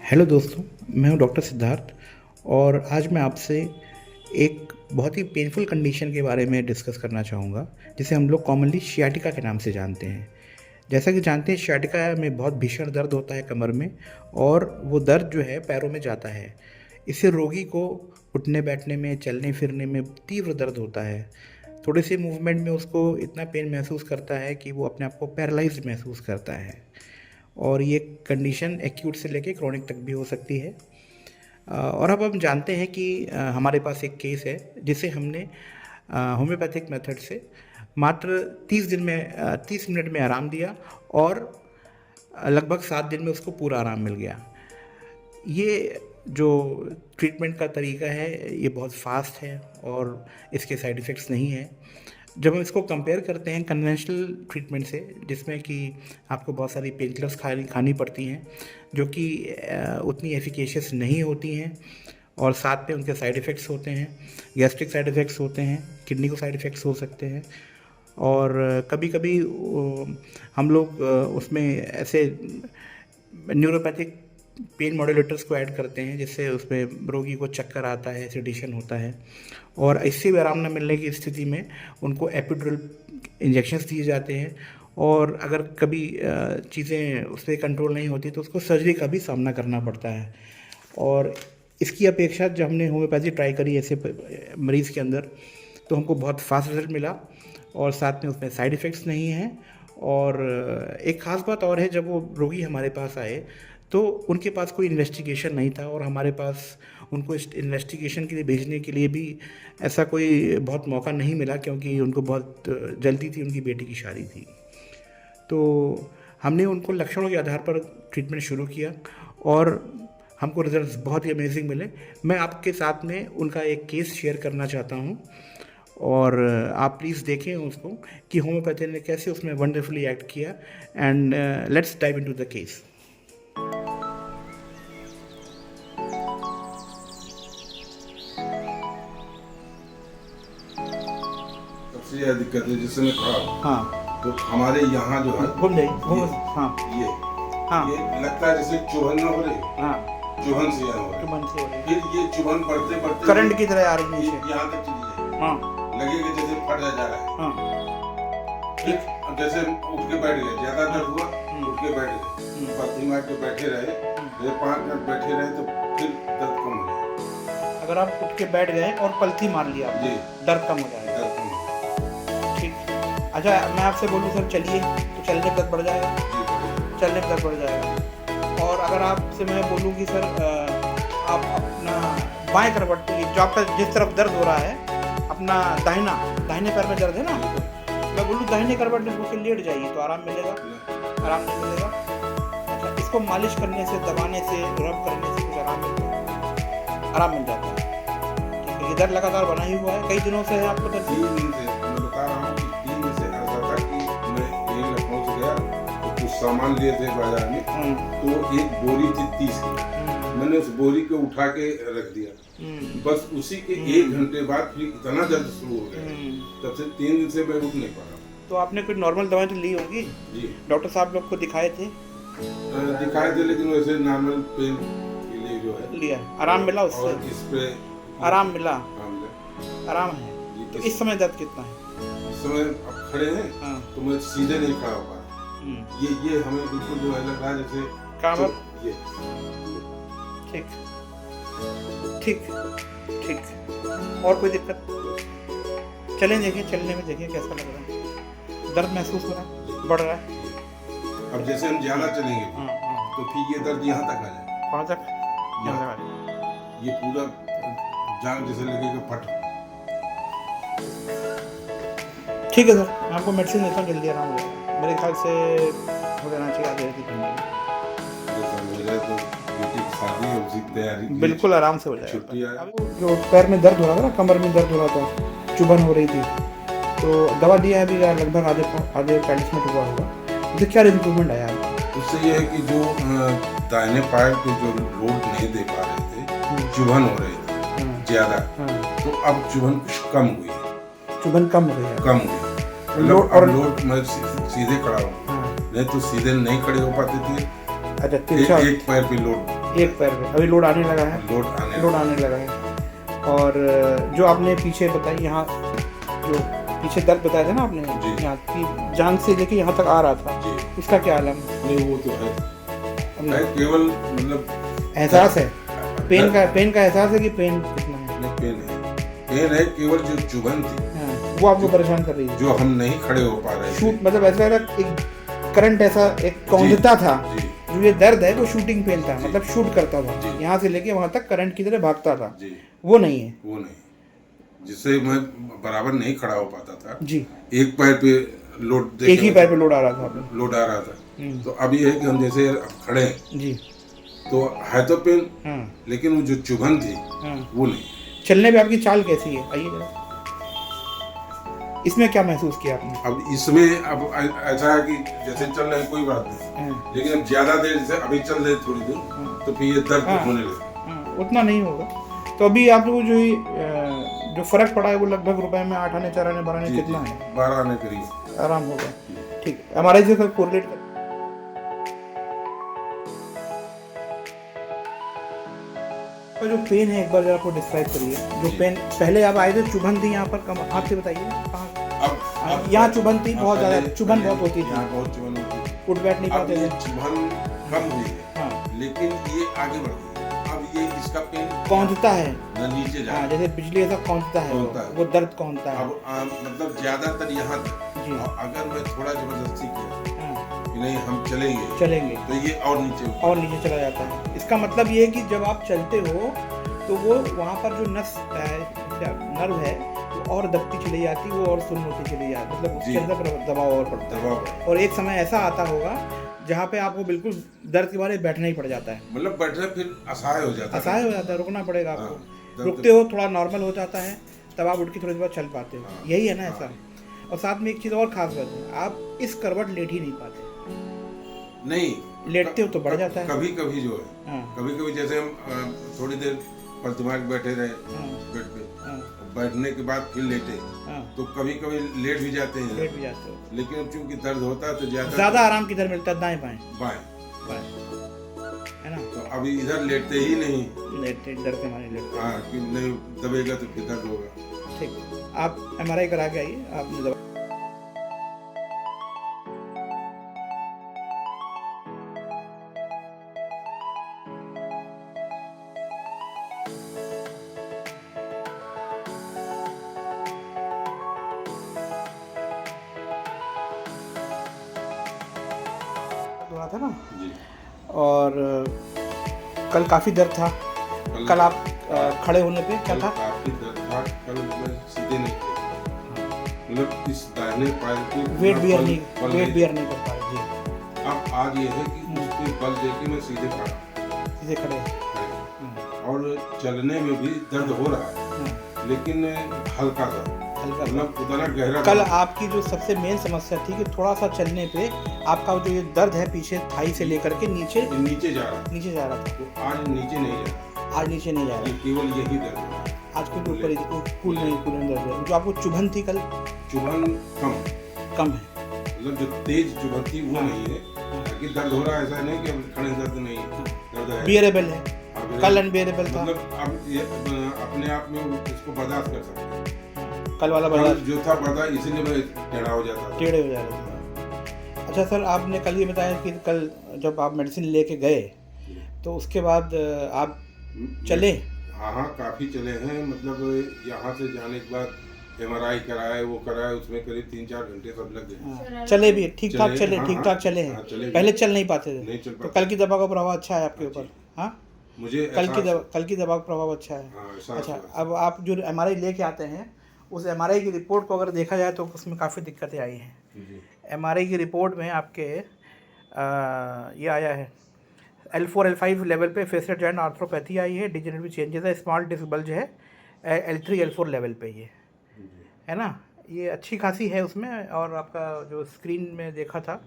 Hello दोस्तों, मैं हूं डॉक्टर सिद्धार्थ और आज मैं आपसे एक बहुत ही पेनफुल कंडीशन के बारे में डिस्कस करना चाहूँगा, जिसे हम लोग कॉमनली सियाटिका के नाम से जानते हैं। जैसा कि जानते हैं, सियाटिका में बहुत भीषण दर्द होता है कमर में और वो दर्द जो है पैरों में जाता है। इससे रोगी को उठने बैठने में, चलने फिरने में तीव्र दर्द होता है। थोड़े से मूवमेंट में उसको इतना पेन महसूस करता है कि वो अपने आप को पैरालाइज्ड महसूस करता है और ये कंडीशन एक्यूट से लेके क्रोनिक तक भी हो सकती है। और अब हम जानते हैं कि हमारे पास एक केस है जिसे हमने होम्योपैथिक मेथड से मात्र 30 मिनट में आराम दिया और लगभग 7 दिन में उसको पूरा आराम मिल गया। ये जो ट्रीटमेंट का तरीका है ये बहुत फास्ट है और इसके साइड इफ़ेक्ट्स नहीं है। जब हम इसको कंपेयर करते हैं कन्वेंशनल ट्रीटमेंट से, जिसमें कि आपको बहुत सारी पेन किलर्स खानी पड़ती हैं जो कि उतनी एफिकेशियस नहीं होती हैं और साथ में उनके साइड इफ़ेक्ट्स होते हैं, गैस्ट्रिक साइड इफ़ेक्ट्स होते हैं, किडनी को साइड इफ़ेक्ट्स हो सकते हैं और कभी कभी हम लोग उसमें ऐसे न्यूरोपैथिक पेन मॉड्यूलेटर्स को ऐड करते हैं जिससे उसमें रोगी को चक्कर आता है, सेडेशन होता है और इससे भी आराम न मिलने की स्थिति में उनको एपिड्यूरल इंजेक्शंस दिए जाते हैं और अगर कभी चीज़ें उस पर कंट्रोल नहीं होती तो उसको सर्जरी का भी सामना करना पड़ता है। और इसकी अपेक्षा जब हमने होम्योपैथी ट्राई करी ऐसे मरीज़ के अंदर तो हमको बहुत फास्ट रिजल्ट मिला और साथ में उसमें साइड इफ़ेक्ट्स नहीं हैं। और एक ख़ास बात और है, जब वो रोगी हमारे पास आए तो उनके पास कोई इन्वेस्टिगेशन नहीं था और हमारे पास उनको इन्वेस्टिगेशन के लिए भेजने के लिए भी ऐसा कोई बहुत मौका नहीं मिला, क्योंकि उनको बहुत जल्दी थी, उनकी बेटी की शादी थी। तो हमने उनको लक्षणों के आधार पर ट्रीटमेंट शुरू किया और हमको रिजल्ट्स बहुत ही अमेजिंग मिले। मैं आपके साथ में उनका एक केस शेयर करना चाहता हूँ और आप प्लीज़ देखें उसको कि होम्योपैथी ने कैसे उसमें वंडरफुली एक्ट किया। And let's dive into the case. सबसे ज़्यादा दिक्कत है जिससे मैं खड़ा हूँ। हाँ, तो हमारे यहाँ जो है घूम जाइए, घूम। हाँ ये हाँ ये लगता है जैसे चुभन ना हो रही, हाँ, चुभन से यहाँ हो रही। चुभन से हो रही है। फिर ये चुभन बढ़ते बढ़ते करंट की तरह आ रही है ये नीचे। यहाँ तक चली जाए, हाँ लगेगा जैसे फट जा रहा है। हाँ, फिर अब जैसे उठ के बैठ गए, ज्यादा दर्द हुआ उठ के बैठ गए, पत्नी मार के बैठे रहे, जैसे 5 मिनट बैठे रहे तो फिर दर्द कम हो जाए। अगर आप उठ के बैठ गए और पलथी मार लिया जी, दर्द कम हो जाएगा। दर्द कम हो जाए। ठीक। अच्छा, मैं आपसे बोलूँ सर चलिए, तो चलने में दर्द बढ़ जाएगा, जी, चलने में दर्द बढ़ जाएगा। और अगर आपसे मैं बोलूँ कि सर आप अपना बाएं करवट, जो आपका जिस तरफ दर्द हो रहा है, अपना दाहिने पैर में दर्द है ना, मैं बोलूँ दाहिने करवट में होकर लेट जाइए तो आराम मिलेगा, आराम नहीं मिलेगा। अच्छा, इसको मालिश करने से, दबाने से, रब करने से कुछ आराम मिलता है, आराम मिल जाता है। ठीक है, ये दर्द लगातार बना ही हुआ है, कई दिनों से है आपको दर्द? 3 दिन से मैं बता रहा हूँ कि 3 दिन से ऐसा था कि मैं ये लखनऊ से गया तो कुछ सामान लिए थे बाजार में, तो एक बोरी थी 30 की, मैंने उस बोरी को उठा के रख दिया। बस उसी के 1 घंटे बाद फिर इतना दर्द शुरू हो गया, तब से 3 दिन से मैं उठ नहीं पा रहा। तो आपने कोई नॉर्मल दवाई तो ली होगी? जी, डॉक्टर साहब लोग को दिखाए थे? दिखाए थे, लेकिन वैसे नॉर्मल पेन के लिए जो है लिया, आराम मिला उससे? और इस पे आराम मिला, मिला। आराम है। तो इस समय दर्द कितना है? इस समय अब खड़े हैं हाँ। तो मैं सीधे नहीं खड़ा हो पा रहा। ये हमें बिल्कुल जो है लग रहा है जैसे काबर? ये ठीक ठीक ठीक। और कोई दिक्कत? चलें, देखिए, चलने में देखिए कैसा लग रहा है, दर्द महसूस हो रहा है, बढ़ रहा है? अब जैसे हम ज्यादा चलेंगे हाँ हाँ। तो फिर ये दर्द यहाँ तक आ जाए, कहाँ तक? ये पूरा जान जैसे लगेगा फट। ठीक है सर, मैं आपको मेडिसिन देता हूँ, जल्दी आराम हो जाएगा। मेरे ख्याल से हो जाना चाहिए आधे घंटे में। मेरा तो बेटी की शादी है, उसकी तैयारी की। बिल्कुल आराम से हो जाएगा। छुट्टी है। अब जो पैर में दर्द हो रहा था ना, कमर में दर्द हो रहा था, चुभन हो रही थी, तो दवा दिया है अभी, लगभग आधे 40 मिनट हुआ होगा। तो क्या इम्प्रूवमेंट आया है? उससे ये है कि जो दाहिने पैर को जो लोड नहीं दे पा रहे थे, चुभन हो रही थी ज्यादा, तो अब चुभन कुछ कम हुई है। चुभन कम हो गई है? कम हुई है। लोड और लोड मैं सीधे खड़ा हूँ, नहीं तो सीधे नहीं खड़े हो पाते थे। अच्छा, एक पैर पे लोड एक पैर पे अभी लोड आने लगा है, लोड आने लगा है। और जो आपने पीछे बताई यहाँ जो पीछे दर्द बताया था ना आपने, जी। यहाँ की जान से लेके यहाँ तक आ रहा था, जी। इसका क्या आलम नहीं, वो तो है केवल मतलब एहसास है पेन का एहसास है कि पेन कितना है? नहीं, पेन है केवल जो चुभन थी, हाँ, वो आपको परेशान कर रही है, जो हम नहीं खड़े हो पा रहे थे। शूट मतलब ऐसा लगा एक करंट ऐसा एक कौंधता था, जी। जो ये दर्द है वो शूटिंग पेन था, मतलब शूट करता था, जी। यहाँ से लेके वहाँ तक करंट की तरह भागता था, जी। वो नहीं है। वो नहीं, जिससे मैं बराबर नहीं खड़ा हो पाता था जी। एक पैर पे लोड, एक ही पैर पे लोड आ रहा था आपने? लोड आ रहा था। तो अब ये है कि हम जैसे खड़े हैं जी, तो है तो पेन, हाँ, लेकिन वो जो चुभन थी हाँ। वो नहीं। चलने पे आपकी चाल कैसी है, आइए जरा। इसमें क्या महसूस किया आपने? अब इसमें अब ऐसा है कि जैसे चल रहे हैं कोई बात नहीं, हाँ, लेकिन अब ज्यादा देर से अभी चल रहे थोड़ी देर तो फिर ये दर्द हाँ। होने लगे। हाँ, उतना नहीं होगा। तो अभी आप लोग जो फर्क पड़ा है वो लगभग रुपए में 8 आने 4 आने 12 आने कितना है? 12 आने करीब आराम होगा। ठीक है, हमारे से कोरिलेट कर तो जो पेन है एक बार जरा आपको डिस्क्राइब करिए। जो पेन पहले आप आए थे, चुभन थी यहाँ पर, कम हाथ से बताइए कहाँ? अब यहाँ चुभन थी, बहुत पहले- ज़्यादा चुभन बहुत होती थी, यहाँ बहुत चुभन होती थी। उठ बैठ नहीं अब पाते ये थे। चुभन कम हुई है, हाँ, लेकिन ये आगे बढ़ गई। अब ये इसका पेन कौंधता है, न नीचे जा हाँ, जैसे बिजली ऐसा कौंधता है, कौंधता है। वो दर्द कौंधता है। अब मतलब ज्यादातर यहाँ तक। जी। और अगर मैं थोड़ा जबरदस्ती किया हाँ, कि नहीं हम चलेंगे चलेंगे तो ये और नीचे होगा। और नीचे चला जाता है। इसका मतलब ये है कि जब आप चलते हो तो वो वहाँ पर जो नस नर्व है वो और दबती चली जाती, वो और सुन्न होती चली जाती, मतलब उसके जी। अंदर दबाव और पड़ता है। दबाव और एक समय ऐसा आता होगा जहाँ पे आपको बिल्कुल दर्द के बारे में बैठना ही पड़ जाता है, मतलब बैठना फिर असहाय हो जाता है। असहाय हो जाता है, रुकना पड़ेगा आपको। हाँ, दर्द- रुकते हो, थोड़ा नॉर्मल हो जाता है, तब आप उठ के थोड़ी देर बाद चल पाते हो। हाँ, यही है ना हाँ। ऐसा। और साथ में एक चीज़ और खास बात है, आप इस करवट लेट ही नहीं पाते, नहीं लेटते हो तो बढ़ जाता है। कभी कभी जो है, हाँ, कभी कभी जैसे हम थोड़ी देर पर दिमाग बैठे रहे हाँ, बेड पे, हाँ, बैठने के बाद फिर लेटे हाँ, तो कभी कभी लेट भी जाते हैं, लेट भी जाते हो। लेकिन अब चूंकि दर्द होता है तो ज़्यादा आराम किधर मिलता है? दाएं बाएं बाएं, बाएं, है ना? तो अभी इधर लेटते ही नहीं। लेटते डर के मारे लेटते। हाँ, कि नहीं दबेगा तो फिर दर्द होगा। ठीक, आप MRI करा के आइए, आपने दवा हुआ था ना। जी। और कल काफ़ी दर्द था। कल आप खड़े होने पे क्या था? काफी दर्द था। कल मैं सीधे नहीं थे, मतलब इस दाहिने पैर पे वेट बियर बल- नहीं बल वेट नहीं- बियर नहीं कर पाए जी, अब आज ये है कि उस पे बल देके मैं सीधे खड़ा सीधे खड़े। और चलने में भी दर्द हो रहा है, हाँ, लेकिन हल्का सा, हल्का। मतलब उतना गहरा कल दर्द। आपकी जो सबसे मेन समस्या थी कि थोड़ा सा चलने पे आपका जो ये दर्द है पीछे थाई से लेकर के नीचे ये नीचे जा रहा नीचे जा रहा था, तो आज नीचे नहीं जा रहा, आज नीचे नहीं जा ये रहा। केवल यही दर्द है। आज कुल ऊपर ही कुल नहीं कुल में दर्द है। जो आपको चुभन थी कल चुभन कम है। मतलब जो तेज चुभन थी वो नहीं है, ताकि दर्द हो रहा है ऐसा नहीं कि अब खड़े दर्द नहीं है, दर्द है। बियरेबल है, अब कल अनबियरेबल था, मतलब अब ये अपने आप में इसको बर्दाश्त कर सकते हैं। कल वाला कल बर्दाश्त जो था बर्दाश्त इसीलिए मैं टेढ़ा हो जाता था। टेढ़े हो जा रहे थे। अच्छा सर, आपने कल ये बताया कि कल जब आप मेडिसिन लेके गए तो उसके बाद आप चले? हाँ हाँ, काफ़ी चले हैं, मतलब यहाँ से जाने के बाद MRI कराए, वो कराए, उसमें करीब 3-4 घंटे सब लग गए। हाँ, चले भी ठीक ठाक चले, हाँ, ठीक ठाक चले हैं। हाँ, चले पहले चल नहीं पाते थे, नहीं चल तो पाते। कल की दवा का प्रभाव अच्छा है आपके ऊपर? हाँ, मुझे कल एहसास- की दवा का प्रभाव अच्छा है। हाँ, एहसास अच्छा, हुआ। अब आप जो MRI लेके आते हैं उस MRI की रिपोर्ट को अगर देखा जाए तो उसमें काफ़ी दिक्कतें आई हैं। जी। MRI की रिपोर्ट में आपके ये आया है L4 L5 लेवल पे फेसियल जॉइंट आर्थ्रोपैथी आई है, डिजेनरेटिव चेंजेस है, स्मॉल डिस्क बल्ज है L3 L4 लेवल पे, ये है ना, ये अच्छी खासी है उसमें। और आपका जो स्क्रीन में देखा था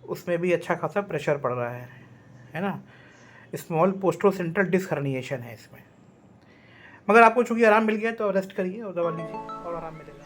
उसमें भी अच्छा खासा प्रेशर पड़ रहा है ना। Small posterior central disc herniation है इसमें। मगर आपको चूँकि आराम मिल गया तो रेस्ट करिए और दवा लीजिए और आराम मिलेगा।